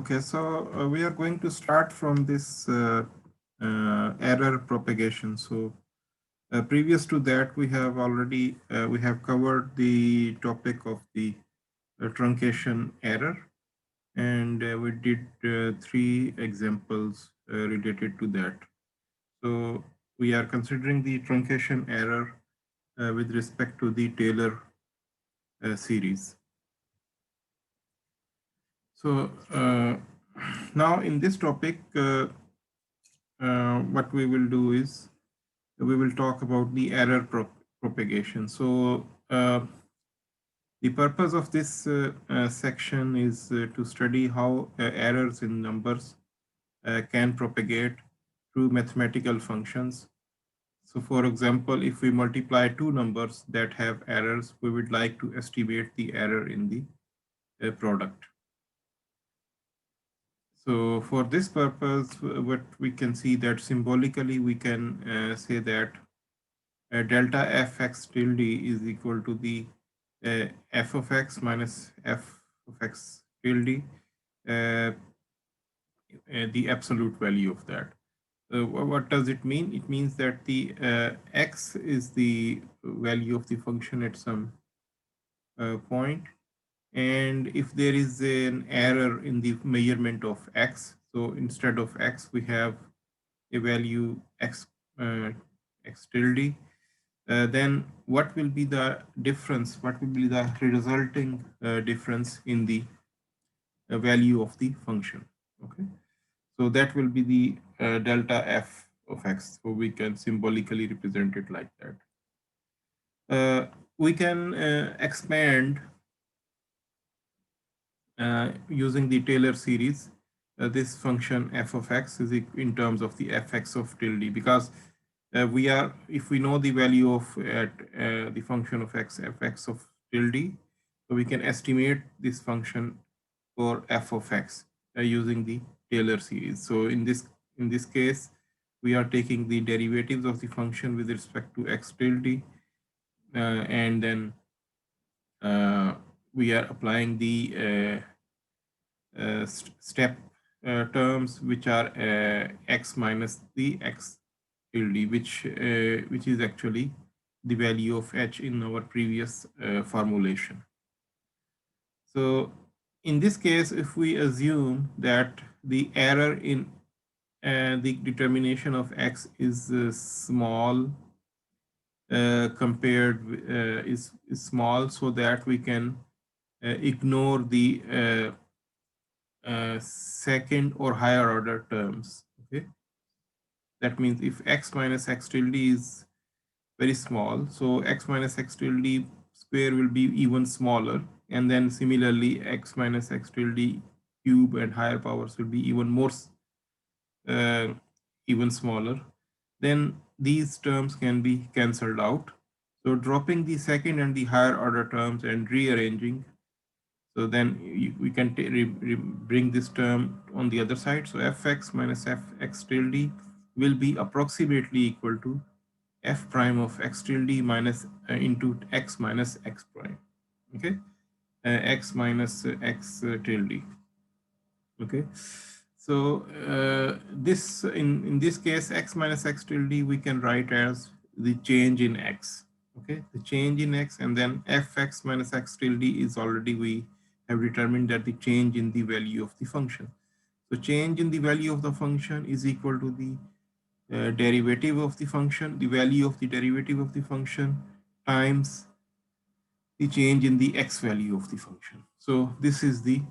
Okay, so we are going to start from this error propagation. So previous to that, we have covered the topic of the truncation error, and we did three examples related to that. So we are considering the truncation error with respect to the Taylor series. So now in this topic, what we will do is we will talk about the error propagation. So the purpose of this section is to study how errors in numbers can propagate through mathematical functions. So for example, if we multiply two numbers that have errors, we would like to estimate the error in the product. So for this purpose, what we can see that symbolically we can say that delta fx tilde is equal to the f of x minus f of x tilde, uh, the absolute value of that. What does it mean? It means that the x is the value of the function at some point, and if there is an error in the measurement of x, so instead of x we have a value x x tilde, then what will be the difference? What will be the resulting difference in the value of the function? Okay, so that will be the delta f of x. So we can symbolically represent it like that. We can expand using the Taylor series. This function f of x is in terms of the fx of tilde, because if we know the value of the function of x, fx of tilde, so we can estimate this function for f of x using the Taylor series. So in this case, we are taking the derivatives of the function with respect to x tilde, and then we are applying the step terms, which are x minus the x tilde, which is actually the value of h in our previous formulation. So in this case, if we assume that the error in the determination of x is small, is small, so that we can ignore the second or higher order terms. Okay, that means if x minus x tilde is very small, so x minus x tilde square will be even smaller, and then similarly x minus x tilde cube and higher powers will be even more uh, even smaller. Then these terms can be cancelled out. So dropping the second and the higher order terms and rearranging, so then we can bring this term on the other side. So fx minus fx tilde will be approximately equal to f prime of x tilde minus into x minus x prime. Okay, x minus x tilde. Okay, so this in this case, x minus x tilde we can write as the change in x. Okay, the change in x, and then fx minus x tilde is already, we have determined that the change in the value of the function. So change in the value of the function is equal to the derivative of the function, the value of the derivative of the function times the change in the x value of the function. So this is the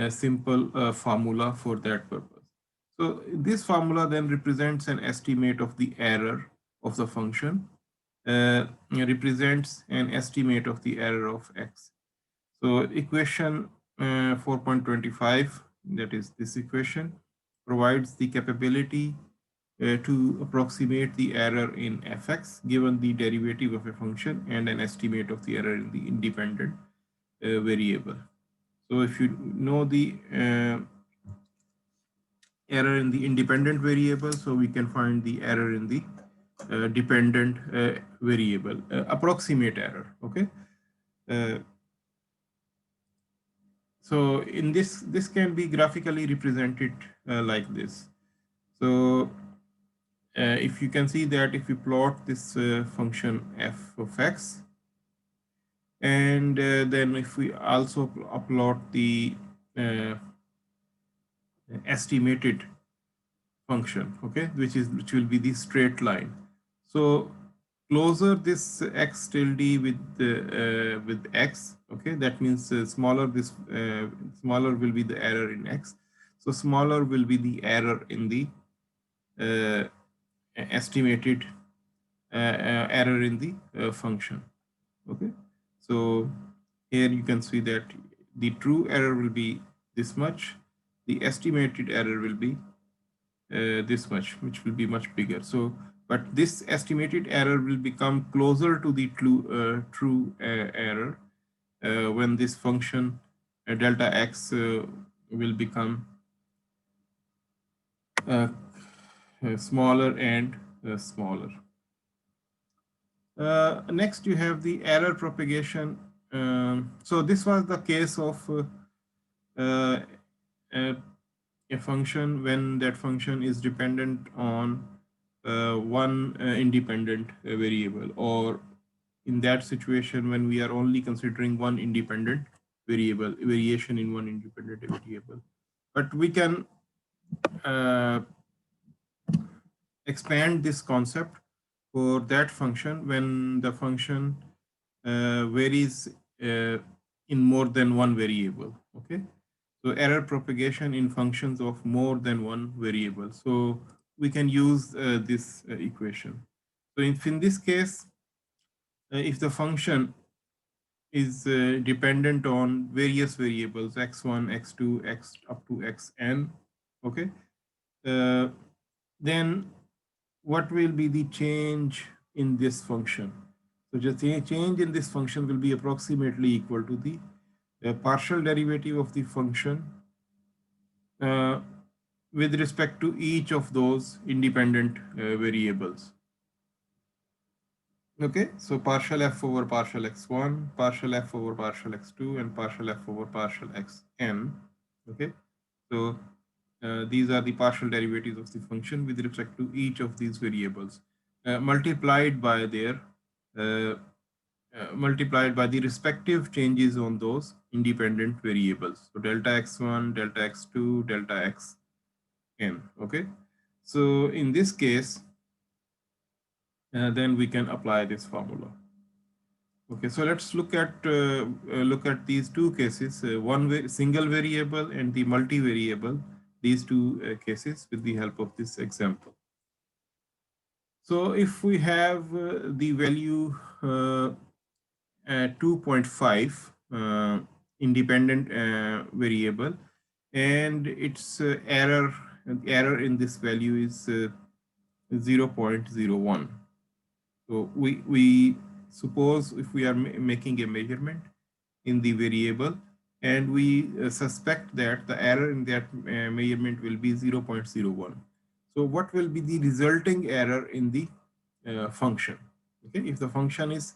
simple formula for that purpose. So this formula then represents an estimate of the error of the function, represents an estimate of the error of x. So equation 4.25, that is this equation, provides the capability to approximate the error in fx given the derivative of a function and an estimate of the error in the independent variable. So if you know the error in the independent variable, so we can find the error in the dependent variable, approximate error. Okay. So in this can be graphically represented like this. So if you can see that if you plot this function f of x, and then if we also upload the uh, estimated function, okay, which will be the straight line. So closer this x tilde with x, okay, that means smaller will be the error in x. So smaller will be the error in the uh, estimated error in the function. Okay, so here you can see that the true error will be this much, the estimated error will be this much, which will be much bigger. So, but this estimated error will become closer to the true error when this function delta x will become uh, smaller and smaller. Next, you have the error propagation. So this was the case of uh, a, a function when that function is dependent on one independent variable, or in that situation when we are only considering one independent variation in one independent variable. But we can uh, expand this concept for that function when the function varies in more than one variable. Okay, so error propagation in functions of more than one variable. So we can use this equation. So in this case, if the function is dependent on various variables x1, x2, x up to xn, okay, uh, then what will be the change in this function? So just a change in this function will be approximately equal to the partial derivative of the function uh, with respect to each of those independent variables. Okay, so partial f over partial x1, partial f over partial x2, and partial f over partial xn. Okay, so these are the partial derivatives of the function with respect to each of these variables, multiplied by their multiplied by the respective changes on those independent variables. So delta x1, delta x2, delta xn. Okay, so in this case, then we can apply this formula. Okay, so let's look at these two cases, single variable and the multivariable, these two cases with the help of this example. So if we have the value 2.5 independent variable, and its error in this value is 0.01. So we suppose if we are making a measurement in the variable, and we suspect that the error in that measurement will be 0.01. So what will be the resulting error in the function? Okay, if the function is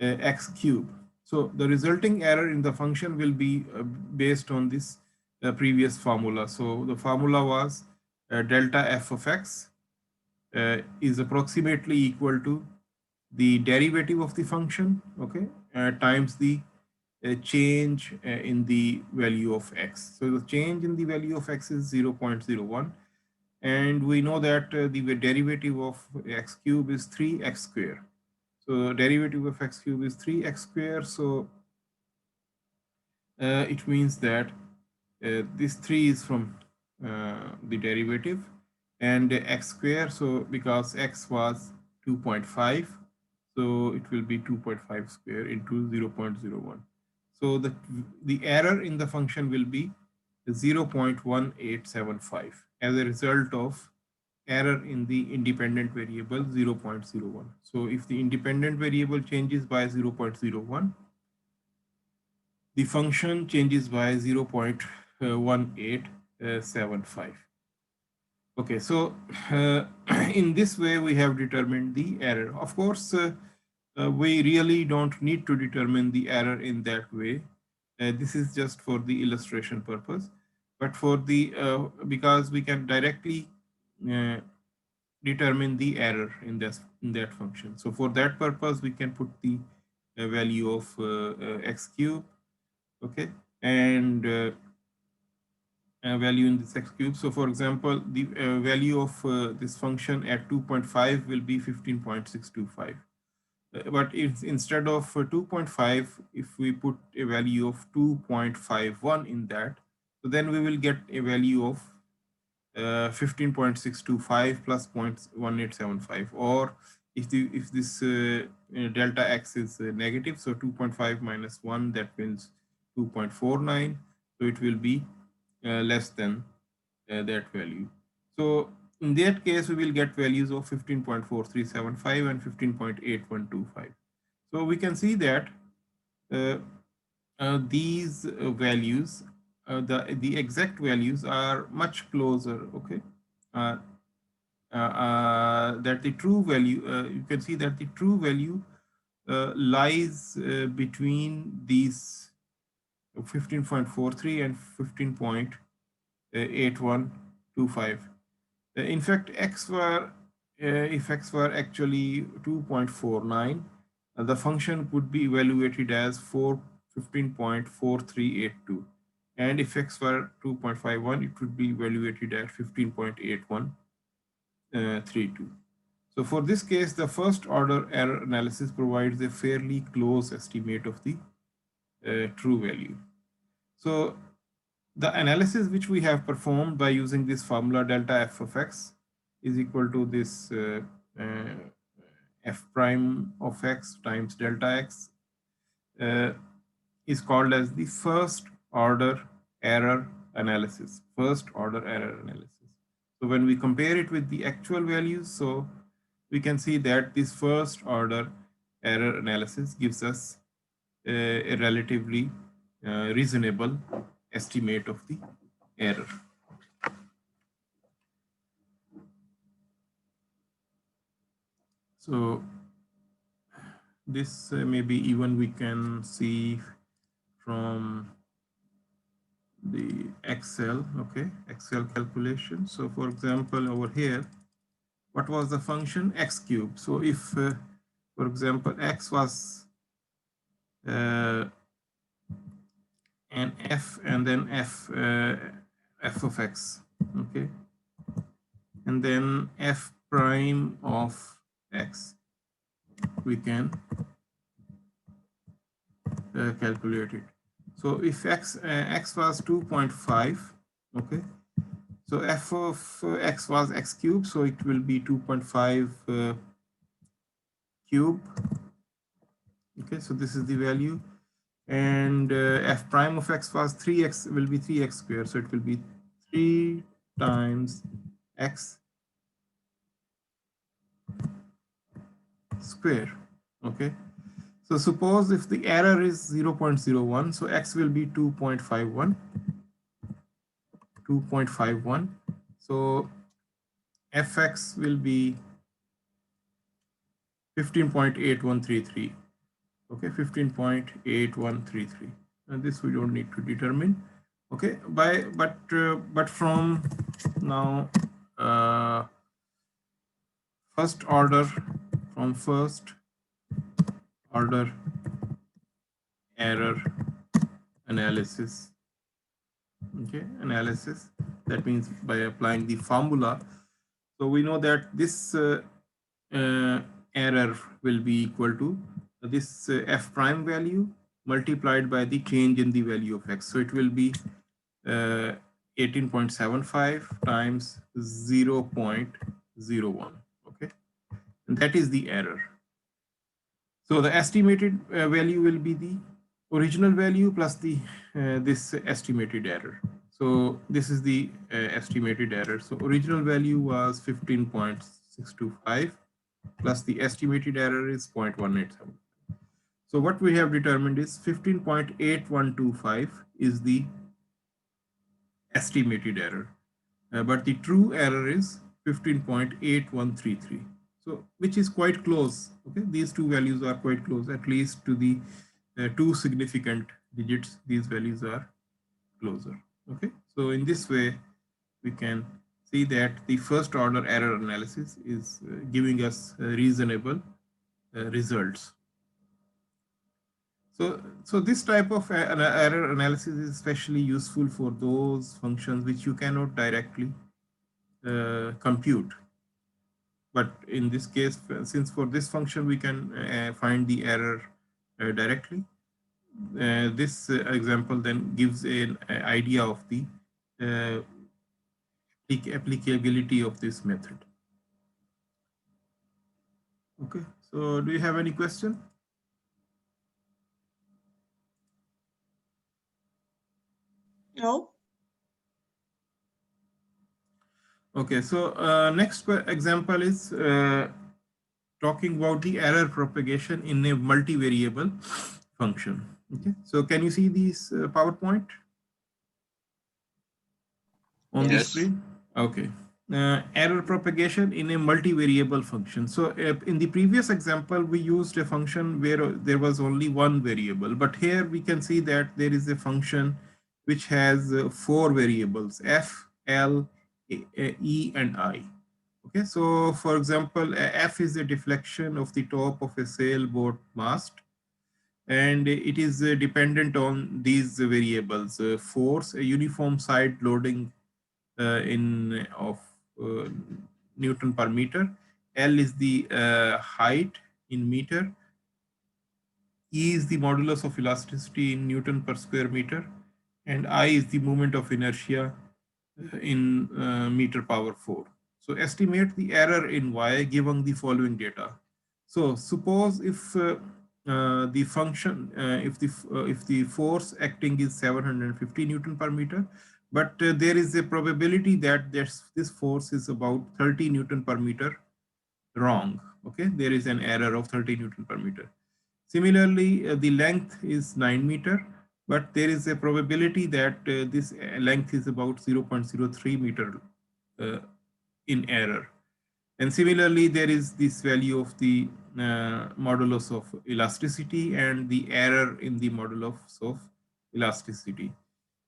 x cube, so the resulting error in the function will be based on this previous formula. So the formula was delta f of x is approximately equal to the derivative of the function, okay, times the change in the value of x. So the change in the value of x is 0.01, and we know that the derivative of x cube is 3x square. So derivative of x cube is 3x square. So it means that this 3 is from the derivative, and x square. So because x was 2.5, so it will be 2.5 square into 0.01. So the error in the function will be 0.1875 as a result of error in the independent variable 0.01. So if the independent variable changes by 0.01, the function changes by 0.1875. Okay, so in this way we have determined the error. Of course, we really don't need to determine the error in that way. This is just for the illustration purpose, but for the because we can directly uh, determine the error in that function. So for that purpose, we can put the value of x cube, okay, and value in this x cube. So for example, the value of this function at 2.5 will be 15.625. But if instead of 2.5, if we put a value of 2.51 in that, so then we will get a value of 15.625 plus 0.1875. Or if this delta x is negative, so 2.5 minus 1, that means 2.49. So it will be less than that value. So in that case, we will get values of 15.4375 and 15.8125. So we can see that uh, these values, the exact values are much closer, okay? That the true value, you can see that the true value lies between these 15.43 and 15.8125. In fact, if x were actually 2.49, the function could be evaluated as 15.4382. And if x were 2.51, it would be evaluated at 15.8132. So for this case, the first order error analysis provides a fairly close estimate of the true value. So the analysis which we have performed by using this formula delta f of x is equal to this f prime of x times delta x is called as the first order error analysis. First order error analysis. So when we compare it with the actual values, so we can see that this first order error analysis gives us a relatively reasonable estimate of the error. So this maybe even we can see from the Excel, okay, Excel calculation. So for example, over here, what was the function x cube? So if, for example, x was an f and then f of x, okay, and then f prime of x, we can calculate it. So if x was 2.5, okay, so f of x was x cube, so it will be 2.5 cube. Okay, so this is the value, and f prime of x was 3x, will be 3x squared, so it will be 3 times x square. Okay, so suppose if the error is 0.01, so x will be 2.51. So fx will be 15.8133. Okay, 15.8133. And this we don't need to determine. Okay, but from now first order error analysis. Okay, analysis, that means by applying the formula. So we know that this error will be equal to this f prime value multiplied by the change in the value of x. So it will be 18.75 times 0.01. Okay, and that is the error. So the estimated value will be the original value plus the this estimated error. So this is the estimated error. So original value was 15.625 plus the estimated error is 0.187. So what we have determined is 15.8125 is the estimated error, but the true error is 15.8133. So which is quite close. Okay, these two values are quite close, at least to the two significant digits, these values are closer. Okay, so in this way, we can see that the first order error analysis is giving us reasonable results. So this type of error analysis is especially useful for those functions which you cannot directly compute. But in this case, since for this function we can find the error directly, this example then gives an idea of the uh, applicability of this method. Okay, so do you have any question? No. Okay, so next example is talking about the error propagation in a multivariable function. Okay, so can you see this PowerPoint on the Yes. Yes. screen? Okay. Error propagation in a multivariable function. So in the previous example, we used a function where there was only one variable, but here we can see that there is a function which has four variables, f, l, e, and I. Okay, so for example, f is the deflection of the top of a sailboat mast, and it is dependent on these variables, force, a uniform side loading in of uh, Newton per meter. L is the height in meter. E is the modulus of elasticity in Newton per square meter, and I is the moment of inertia in meter power 4. So estimate the error in Y given the following data. So suppose if the function, if the force acting is 750 Newton per meter, but there is a probability that this force is about 30 Newton per meter wrong. Okay, there is an error of 30 Newton per meter. Similarly, the length is 9 meter, but there is a probability that this length is about 0.03 meter uh, in error. And similarly, there is this value of the modulus of elasticity and the error in the modulus of elasticity,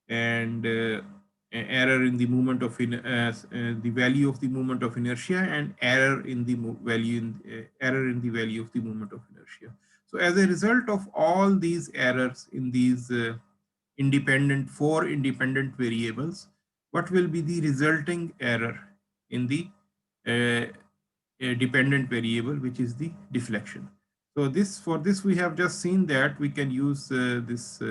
and error in the moment of the value of the moment of inertia, and error in the value in error in the value of the moment of inertia. So as a result of all these errors in these four independent variables, what will be the resulting error in the uh, dependent variable, which is the deflection? So for this we have just seen that we can use this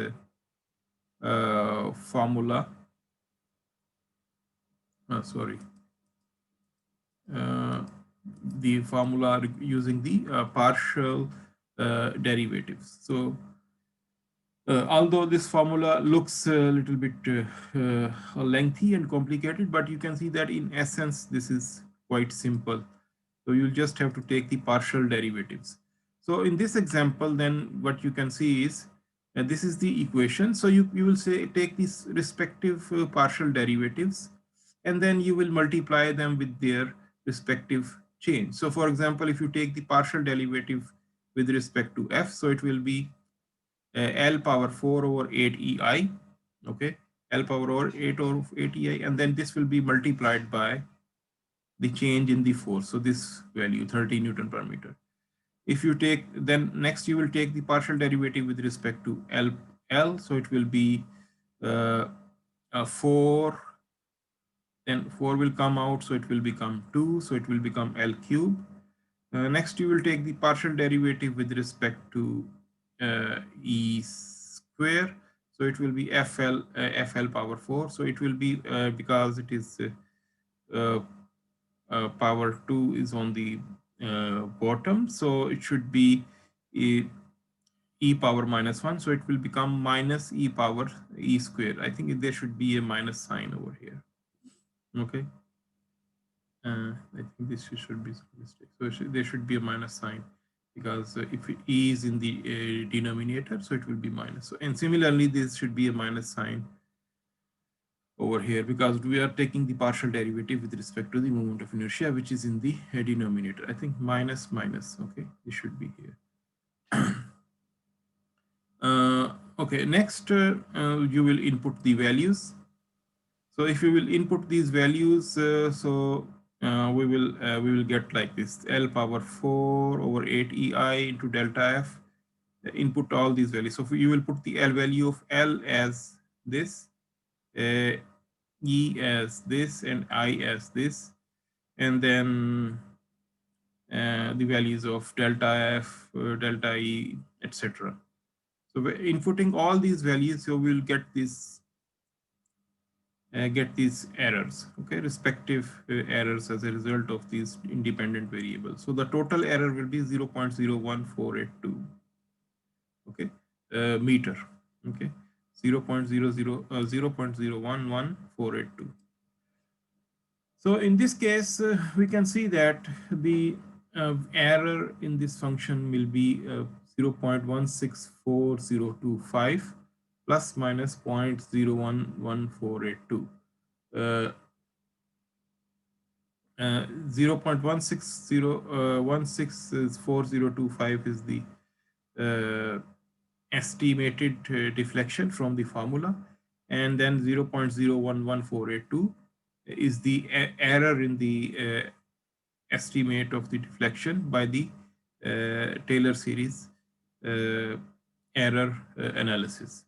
formula. Sorry, uh, the formula using the partial derivatives. So although this formula looks a little bit lengthy and complicated, but you can see that in essence this is quite simple. So you'll just have to take the partial derivatives. So in this example, then what you can see is this is the equation. So you will say take these respective partial derivatives, and then you will multiply them with their respective change. So for example, if you take the partial derivative with respect to f, so it will be L power 4 over 8 EI, okay, L power over 8 over 8 EI, and then this will be multiplied by the change in the force. So this value 30 Newton per meter. If you take, then next you will take the partial derivative with respect to L, so it will be 4, then 4 will come out, so it will become 2, so it will become L cube. Next, you will take the partial derivative with respect to E square. So it will be FL power 4. So it will be because it is uh, power 2 is on the bottom. So it should be e power minus 1. So it will become minus e power e square. I think there should be a minus sign over here. Okay. I think this should be some mistake. So there should be a minus sign, because if e is in the denominator, so it will be minus. So, and similarly, this should be a minus sign over here, because we are taking the partial derivative with respect to the moment of inertia, which is in the denominator. I think minus minus. Okay, it should be here. Okay, next you will input the values. So if you will input these values, we will get like this: L power 4 over 8 EI into delta F. Input all these values. So you will put the L value of L as this, uh, E as this, and I as this, and then the values of delta F, delta E, etc. So inputting all these values, you will get these errors, okay, respective errors as a result of these independent variables. So the total error will be 0.01482, okay, meter, okay, 0.0111482. So in this case, we can see that the error in this function will be 0.164025 plus minus 0.011482. Uh, 0.164025 is the uh, estimated deflection from the formula, and then 0.011482 is the error in the estimate of the deflection by the Taylor series uh, error analysis.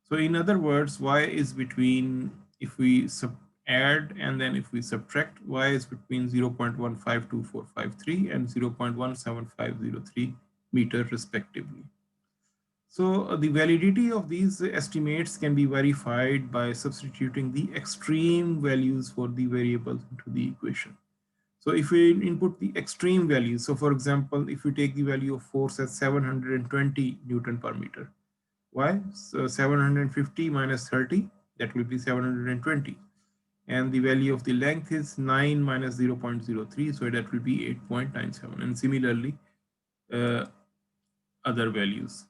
So in other words, y is between, if we add and then if we subtract, y is between 0.152453 and 0.17503 meter respectively. So the validity of these estimates can be verified by substituting the extreme values for the variables into the equation. So if we input the extreme values, so for example, if we take the value of force as 720 Newton per meter, why? So 750 minus 30, that will be 720. And the value of the length is 9 minus 0.03, so that will be 8.97. And similarly, uh, other values.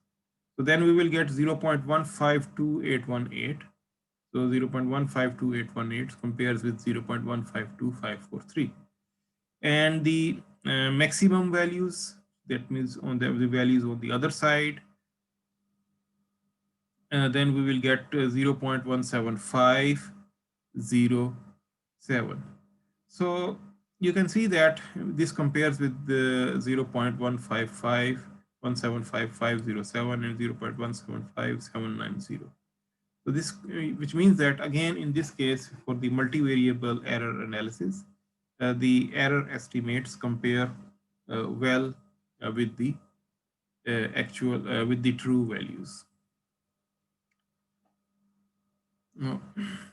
So then we will get 0.152818. So 0.152818 compares with 0.152543. And the maximum values, that means on the values on the other side, then we will get 0.17507. So you can see that this compares with the 0.155175507 and 0.175790. So this, which means that again in this case for the multivariable error analysis, the error estimates compare well with the actual with the true values. No.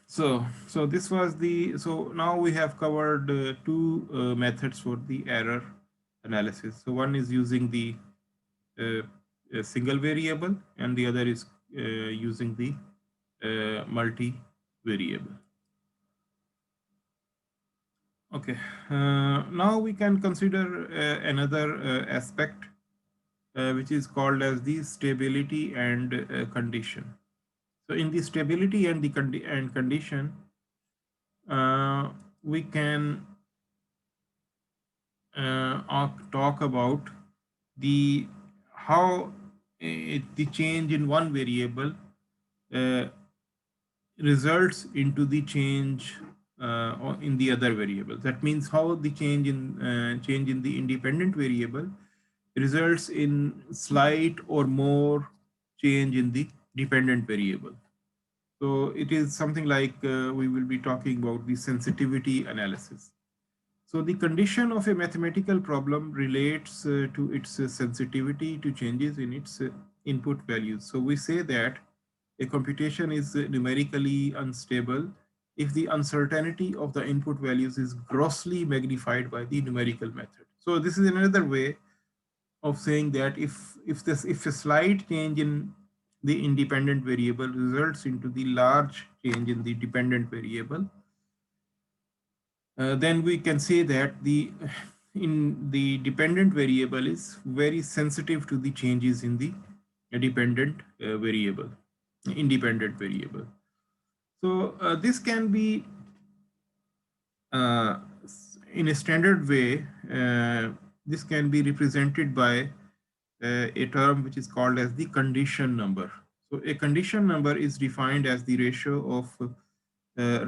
So this was the, so now we have covered two methods for the error analysis. So one is using the uh, a single variable, and the other is using the multi-variable. Okay, now we can consider another aspect which is called as the stability and condition. So in the stability and the condition, we can talk about the how the change in one variable uh, results into the change in the other variable. That means how the change in the independent variable results in slight or more change in the dependent variable. So it is something like we will be talking about the sensitivity analysis. So the condition of a mathematical problem relates to its sensitivity to changes in its input values. So we say that a computation is numerically unstable if the uncertainty of the input values is grossly magnified by the numerical method. So this is another way of saying that if a slight change in the independent variable results into the large change in the dependent variable, then we can say that the dependent variable is very sensitive to the changes in the dependent variable, independent variable. So this can be uh, in a standard way. This can be represented by a term which is called as the condition number. So a condition number is defined as the ratio of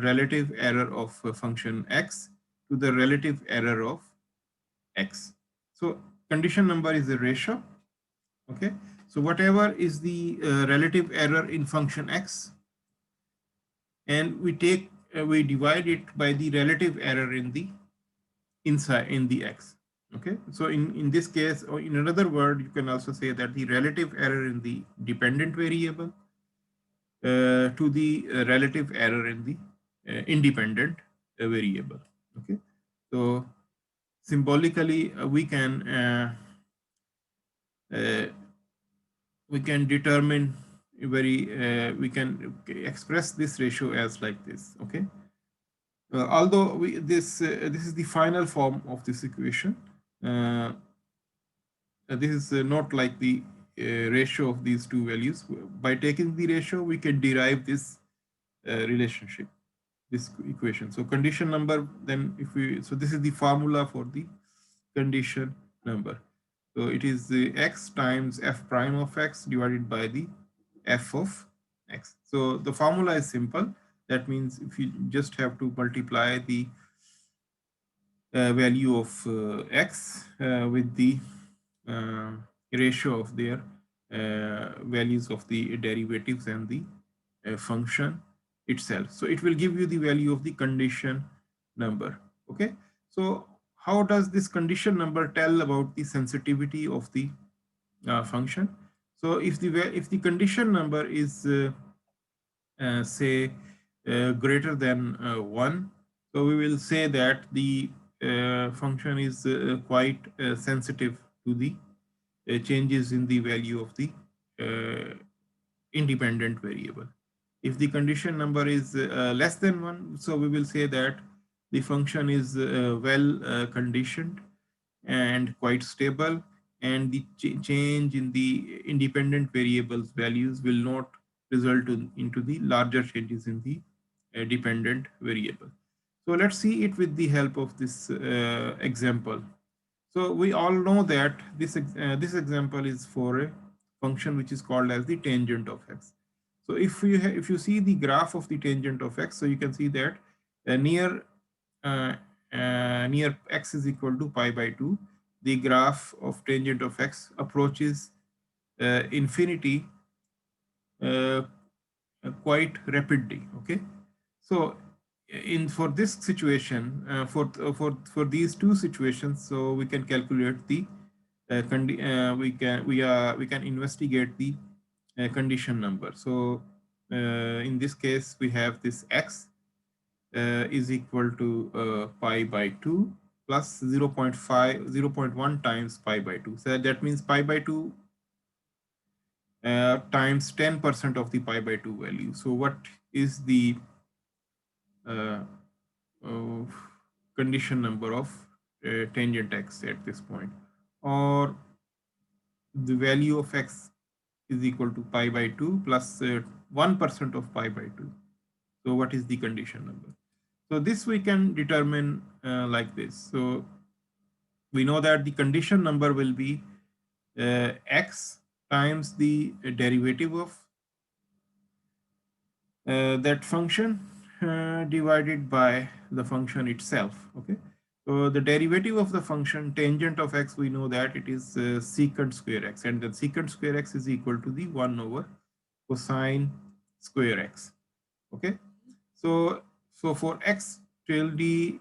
relative error of function x to the relative error of x. So condition number is a ratio. Okay. So whatever is the relative error in function x, and we divide it by the relative error in the inside in the x. Okay. So in this case, or in another word, you can also say that the relative error in the dependent variable to the relative error in the independent variable. Okay. So symbolically, uh, we can determine we can express this ratio as like this. Okay. Although this is the final form of this equation. Uh, this is not like the ratio of these two values. By taking the ratio, we can derive this relationship, this equation. So condition number, then if we, so this is the formula for the condition number. So it is the x times f prime of x divided by the f of x. So the formula is simple. That means if you just have to multiply the value of x with the uh, ratio of their values of the derivatives and the function itself. So it will give you the value of the condition number. Okay. So how does this condition number tell about the sensitivity of the function? So if the condition number is say greater than 1, so we will say that the function is quite sensitive to the changes in the value of the uh, independent variable. If the condition number is less than 1, so we will say that the function is well conditioned and quite stable, and the change in the independent variables values will not result into the larger changes in the dependent variable. So let's see it with the help of this example. So we all know that this example is for a function which is called as the tangent of x. So if you see the graph of the tangent of x, so you can see that near uh, near x is equal to pi by 2, the graph of tangent of x approaches infinity uh, quite rapidly. Okay. So in for this situation, for these two situations, so we can calculate the we can investigate the condition number. So in this case, we have this x is equal to pi by 2 plus 0.1 times pi by 2. So that means pi by 2 times 10% of the pi by 2 value. So what is the uh, uh, condition number of tangent x at this point? Or the value of x is equal to pi by 2 plus 1% of pi by 2. So what is the condition number? So this we can determine like this. So we know that the condition number will be x times the derivative of that function divided by the function itself. Okay. So the derivative of the function tangent of x, we know that it is secant square x, and the secant square x is equal to the 1 over cosine square x. Okay. So for x tilde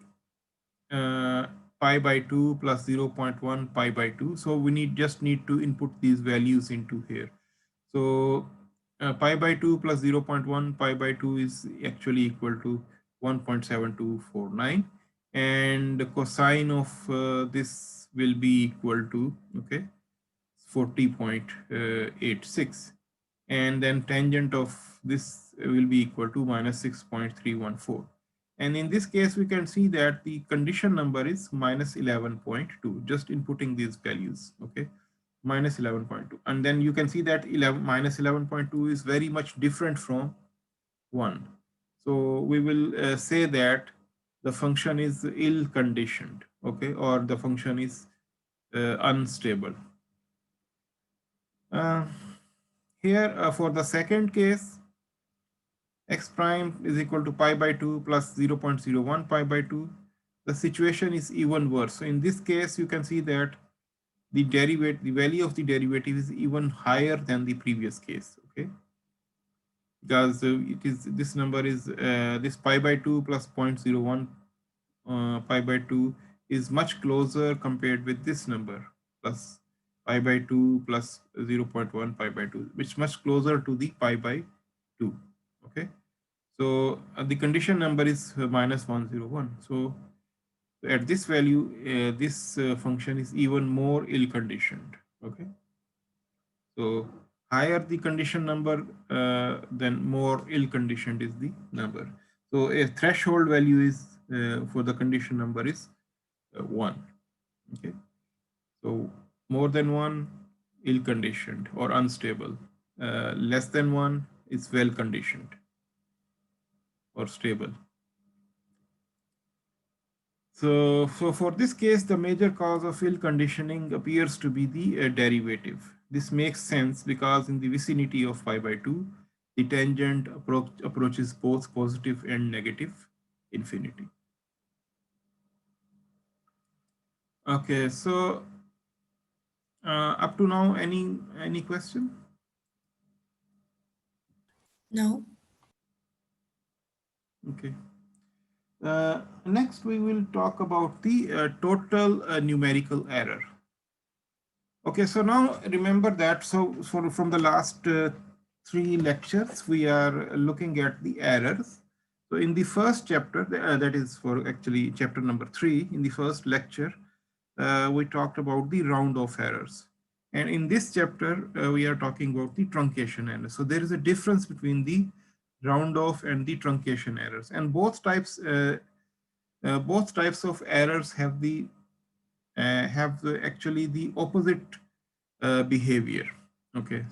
pi by 2 plus 0.1 pi by 2. So we need to input these values into here. So pi by 2 plus 0.1 pi by 2 is actually equal to 1.7249, and the cosine of this will be equal to, okay, 40.86, and then tangent of this will be equal to minus 6.314. And in this case, we can see that the condition number is minus 11.2, just inputting these values, okay, minus 11.2. And then you can see that minus 11.2 is very much different from 1. So we will say that the function is ill conditioned, okay, or the function is unstable. Uh, Here for the second case, x prime is equal to pi by 2 plus 0.01 pi by 2. The situation is even worse. So in this case, you can see that the value of the derivative is even higher than the previous case. Okay, because it is this number is this pi by 2 plus 0.01 pi by 2 is much closer compared with this number plus pi by 2 plus 0.1 pi by 2, which is much closer to the pi by 2. Okay, so the condition number is minus 101. So at this value, this function is even more ill conditioned. Okay, so higher the condition number, then more ill conditioned is the number. So a threshold value is for the condition number is 1. Okay, so more than 1, ill conditioned or unstable. Less than 1 is well conditioned or stable. So for this case, the major cause of ill conditioning appears to be the derivative. This makes sense because in the vicinity of pi by 2, the tangent approaches both positive and negative infinity. Okay, so up to now, any question? No. Okay. Next, we will talk about the total numerical error. Okay, so now remember that. So from the last 3 lectures, we are looking at the errors. So in the first chapter, that is for actually chapter number 3, in the first lecture, we talked about the round off errors. And in this chapter, we are talking about the truncation errors. So there is a difference between the round off and the truncation errors. And both types of errors have actually the opposite behavior. Okay,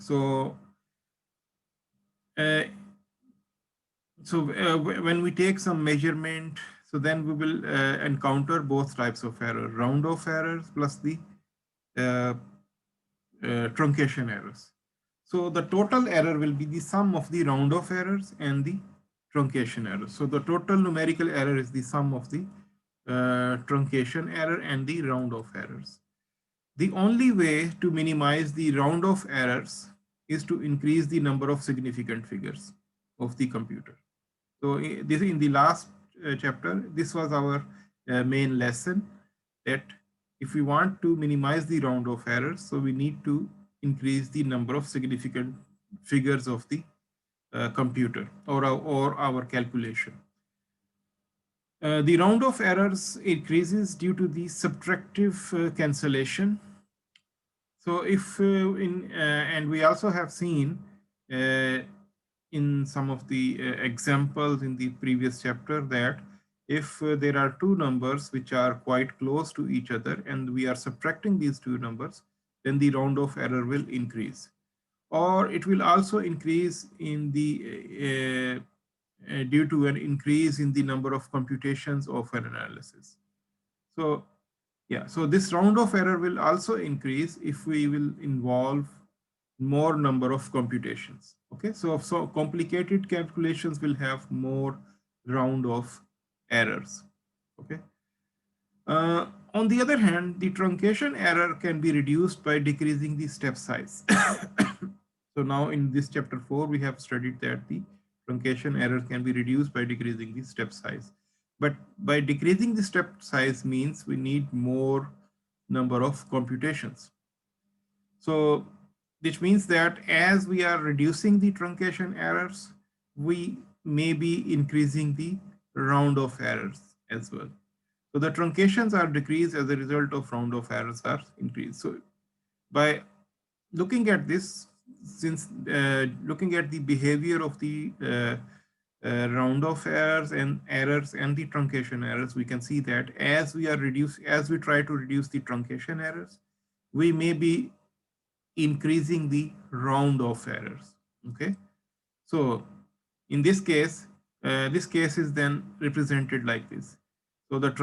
uh, when we take some measurement, so then we will encounter both types of error: round off errors plus the uh, truncation errors. So the total error will be the sum of the round off errors and the truncation errors. So the total numerical error is the sum of the truncation error and the round off errors. The only way to minimize the round off errors is to increase the number of significant figures of the computer. So this in the last chapter, this was our main lesson, that if we want to minimize the round off errors, so we need to increase the number of significant figures of the computer or our calculation. The round off errors increases due to the subtractive cancellation. So if and we also have seen uh, in some of the examples in the previous chapter that if there are two numbers which are quite close to each other and we are subtracting these two numbers, then the round off error will increase. Or it will also increase in the due to an increase in the number of computations of an analysis. So yeah, so this round of error will also increase if we will involve more number of computations. Okay, so complicated calculations will have more round of errors. Okay. On the other hand, the truncation error can be reduced by decreasing the step size. So now in this chapter 4, we have studied that the truncation error can be reduced by decreasing the step size. But by decreasing the step size means we need more number of computations. So which means that as we are reducing the truncation errors, we may be increasing the round of errors as well. So the truncations are decreased as a result of round of errors are increased. So by looking at this, since looking at the behavior of the round of errors and the truncation errors, we can see that as we try to reduce the truncation errors, we may be increasing the round of errors. Okay, so in this case is then represented like this. So the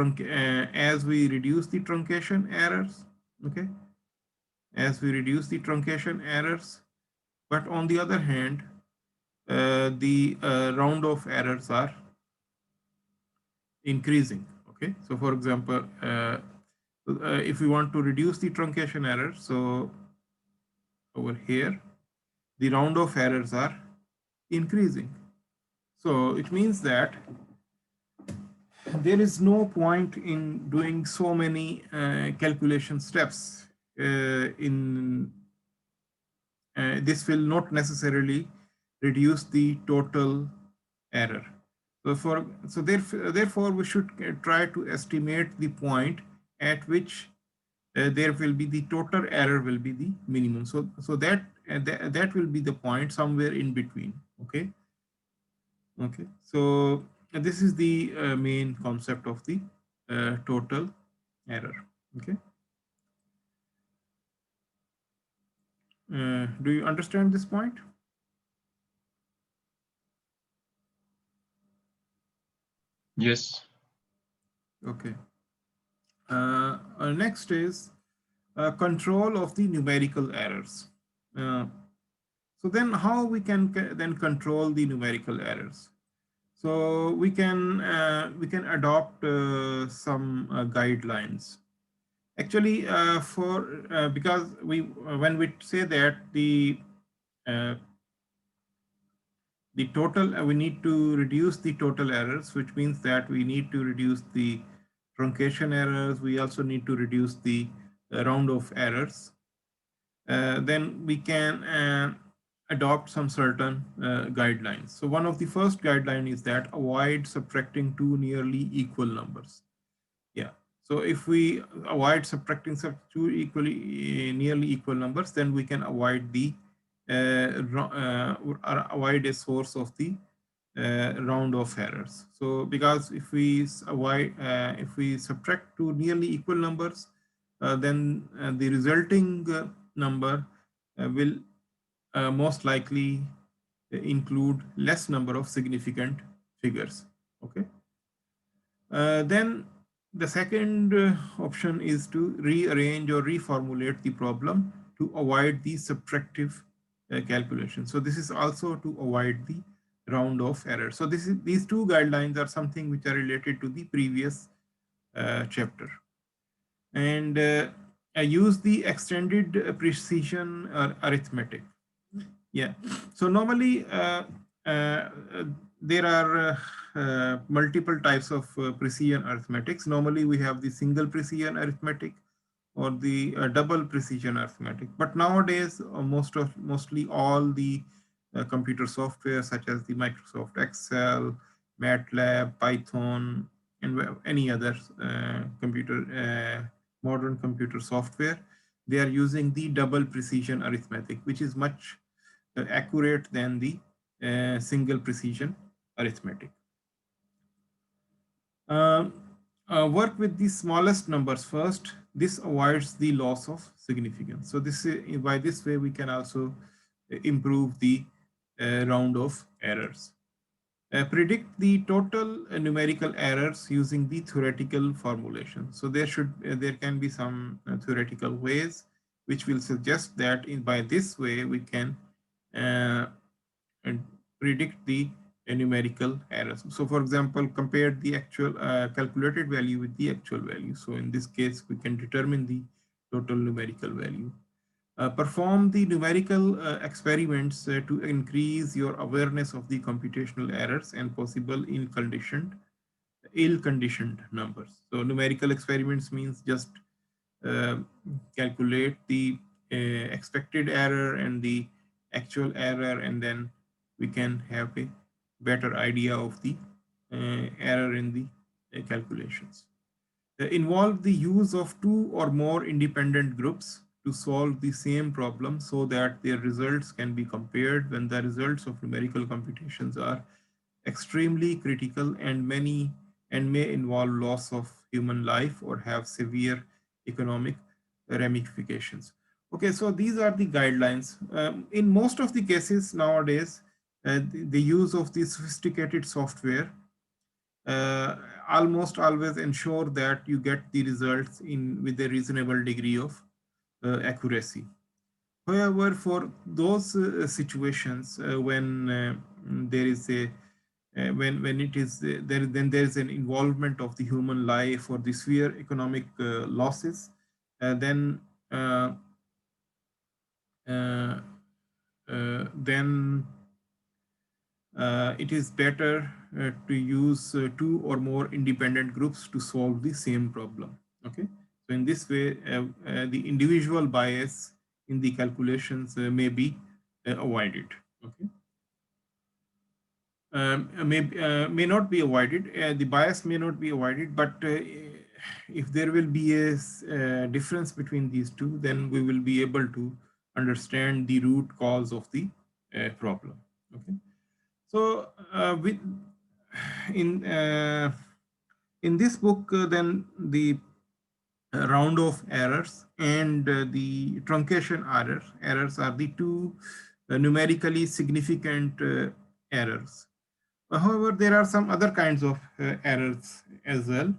as we reduce the truncation errors, okay, as we reduce the truncation errors But on the other hand, the round of errors are increasing. Okay, so for example, if we want to reduce the truncation error, so over here, the round of errors are increasing. So it means that there is no point in doing so many calculation steps. In This will not necessarily reduce the total error. Therefore we should try to estimate the point at which there will be the total error will be the minimum. That will be the point somewhere in between. Okay. Okay. So this is the main concept of the total error. Okay. Do you understand this point? Yes. Okay. Next is control of the numerical errors. Uh, so then how we can then control the numerical errors? So we can adopt some guidelines. Actually, for because we when we say that uh, the total we need to reduce the total errors, which means that we need to reduce the truncation errors. We also need to reduce the round of errors. Then we can adopt some certain guidelines. So one of the first guideline is that avoid subtracting two nearly equal numbers. Yeah. So if we avoid subtracting such two nearly equal numbers, then we can avoid the or avoid a source of the round of errors. So because if we subtract two nearly equal numbers, then the resulting number will most likely include less number of significant figures. Okay. Then the second option is to rearrange or reformulate the problem to avoid the subtractive calculation. So this is also to avoid the round of error. So these two guidelines are something which are related to the previous chapter. And I use the extended precision arithmetic. Yeah. So normally uh, there are multiple types of precision arithmetics. Normally we have the single precision arithmetic or the double precision arithmetic. But nowadays, mostly all the computer software such as the Microsoft Excel, MATLAB, Python, and any other modern computer software, they are using the double precision arithmetic, which is much accurate than the single precision arithmetic. Um, Work with the smallest numbers first. This avoids the loss of significance. So by this way we can also improve the round of errors. Predict the total numerical errors using the theoretical formulation. So there can be some theoretical ways which will suggest that by this way we can uh, and predict the numerical errors. So for example, compare the actual calculated value with the actual value. So in this case, we can determine the total numerical value. Perform the numerical experiments to increase your awareness of the computational errors and possible ill-conditioned numbers. So numerical experiments means just uh, calculate the expected error and the actual error, and then we can have a better idea of the error in the calculations. Involve the use of two or more independent groups to solve the same problem so that their results can be compared when the results of numerical computations are extremely critical and may involve loss of human life or have severe economic ramifications. Okay, so these are the guidelines. In most of the cases nowadays, the use of the sophisticated software uh, almost always ensure that you get the results in with a reasonable degree of accuracy. However, for those situations when there is a when it is there, then there is an involvement of the human life or the severe economic losses, then uh, uh, then it is better to use two or more independent groups to solve the same problem. Okay, so in this way, the individual bias in the calculations may be avoided. Okay, may not be avoided. The bias may not be avoided, but if there will be a difference between these two, then we will be able to understand the root cause of the problem. Okay. So with in in this book, then the round of errors and the truncation errors are the two numerically significant errors. However, there are some other kinds of errors as well,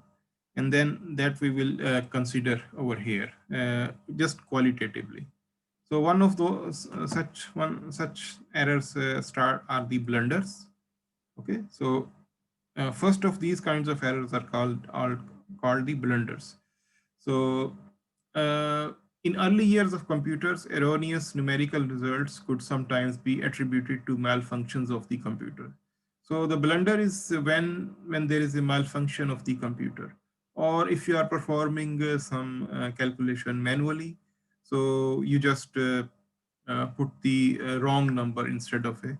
and then that we will consider over here just qualitatively. So one of those such errors start are the blunders. Okay, so first of these kinds of errors are called the blunders. So uh, in early years of computers, erroneous numerical results could sometimes be attributed to malfunctions of the computer. So the blunder is when there is a malfunction of the computer, or if you are performing some calculation manually, so you just put the wrong number instead of a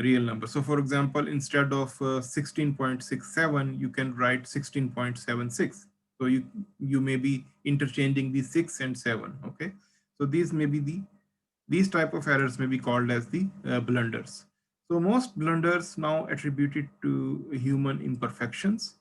real number. So for example, instead of 16.67, you can write 16.76. So you may be interchanging the 6 and 7. Okay. So these type of errors may be called as the blunders. So most blunders now attributed to human imperfections.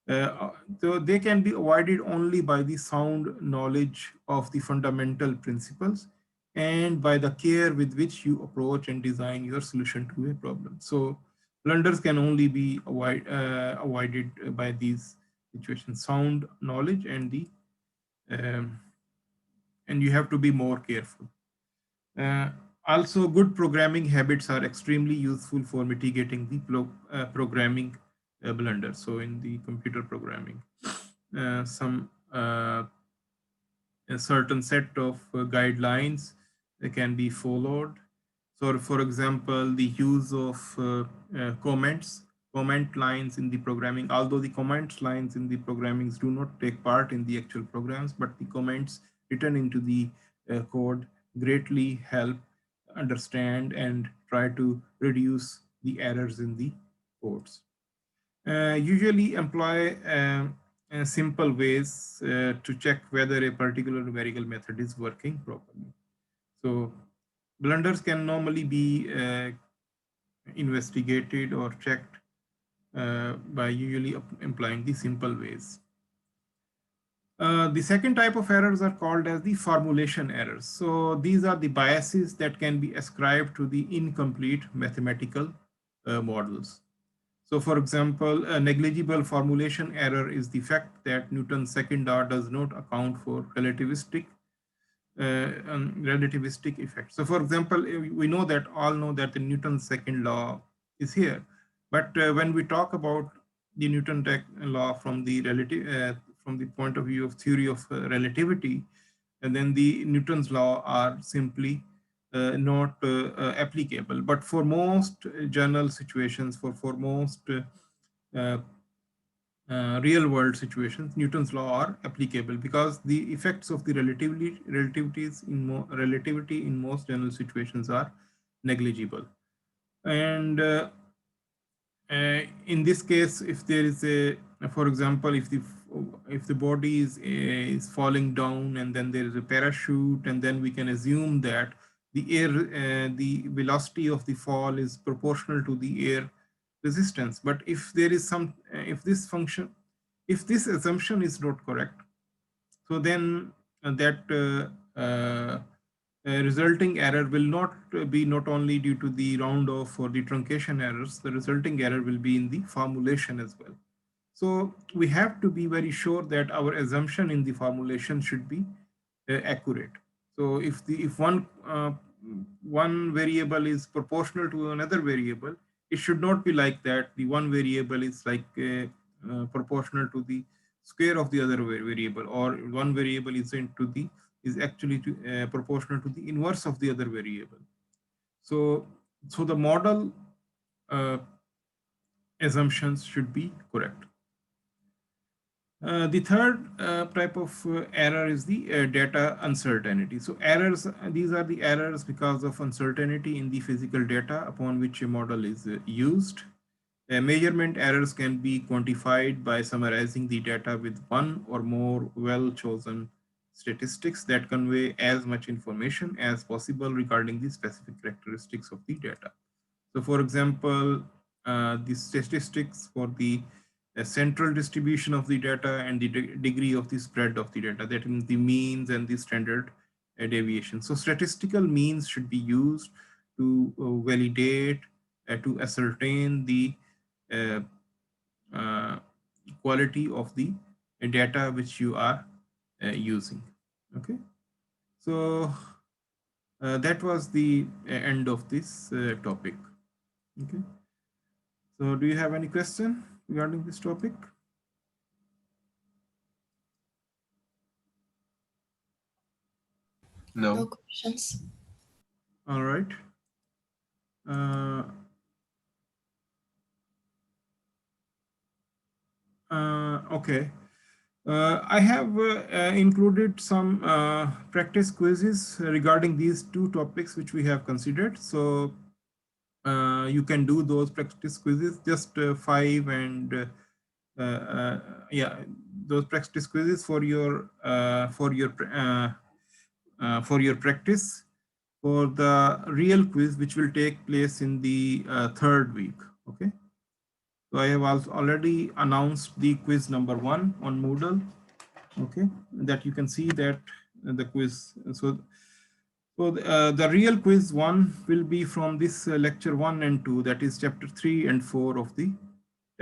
Uh, so they can be avoided only by the sound knowledge of the fundamental principles and by the care with which you approach and design your solution to a problem. So blunders can only be avoided by these situations, sound knowledge um, and you have to be more careful. Uh, Also, good programming habits are extremely useful for mitigating the programming blunders. So in the computer programming, some a certain set of guidelines can be followed. So, for example, the use of comment lines in the programming, although the comment lines in the programmings do not take part in the actual programs, but the comments written into the code greatly help understand and try to reduce the errors in the codes. Usually employ simple ways to check whether a particular numerical method is working properly. So blunders can normally be investigated or checked by usually employing the simple ways. The second type of errors are called as the formulation errors. So these are the biases that can be ascribed to the incomplete mathematical models. So for example, a negligible formulation error is the fact that Newton's second law does not account for relativistic effects. So for example, we know that all know that the Newton's second law is here, but when we talk about the Newton law from the point of view of theory of relativity, and then the Newton's law are simply not applicable. But for most general situations, for most uh, real world situations, Newton's law are applicable because the effects of the relativity in most general situations are negligible. And in this case, if there is a, for example, if the body is falling down and then there is a parachute, and then we can assume that the velocity of the fall is proportional to the air resistance. But if there is some, if this assumption is not correct, so then that resulting error will not be not only due to the round off or the truncation errors, the resulting error will be in the formulation as well. So we have to be very sure that our assumption in the formulation should be accurate. So if one variable is proportional to another variable, it should not be like that. The one variable is like proportional to the square of the other variable, or one variable is actually proportional to the inverse of the other variable. So the model uh, assumptions should be correct. The third type of error is the data uncertainty. So errors, these are the errors because of uncertainty in the physical data upon which a model is used. Measurement errors can be quantified by summarizing the data with one or more well-chosen statistics that convey as much information as possible regarding the specific characteristics of the data. So for example, the statistics for the central distribution of the data and the degree of the spread of the data, that means the means and the standard deviation. So statistical means should be used to validate, to ascertain the uh, uh, quality of the data which you are using. Okay, so that was the end of this topic. Okay. So do you have any question regarding this topic? No. No questions. All right. Uh, okay. I have included some practice quizzes regarding these two topics which we have considered. So you can do those practice quizzes, just 5 and yeah, those practice quizzes for your practice for the real quiz, which will take place in the third week. Okay. So I have also already announced the quiz number 1 on Moodle. Okay, that you can see that the quiz. So the real quiz 1 will be from this lecture 1 and 2, that is chapter 3 and 4 of the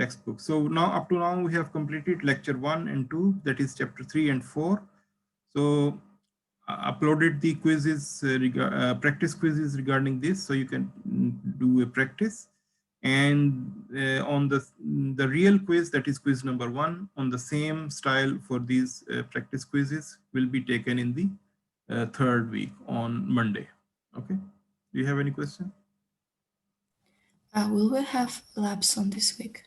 textbook. So now up to now we have completed lecture 1 and 2, that is chapter 3 and 4. So uploaded the quizzes, practice quizzes regarding this, so you can do a practice. And on the real quiz, that is quiz number 1, on the same style for these practice quizzes will be taken in the third week on Monday. Okay. Do you have any question? Will we have labs on this week?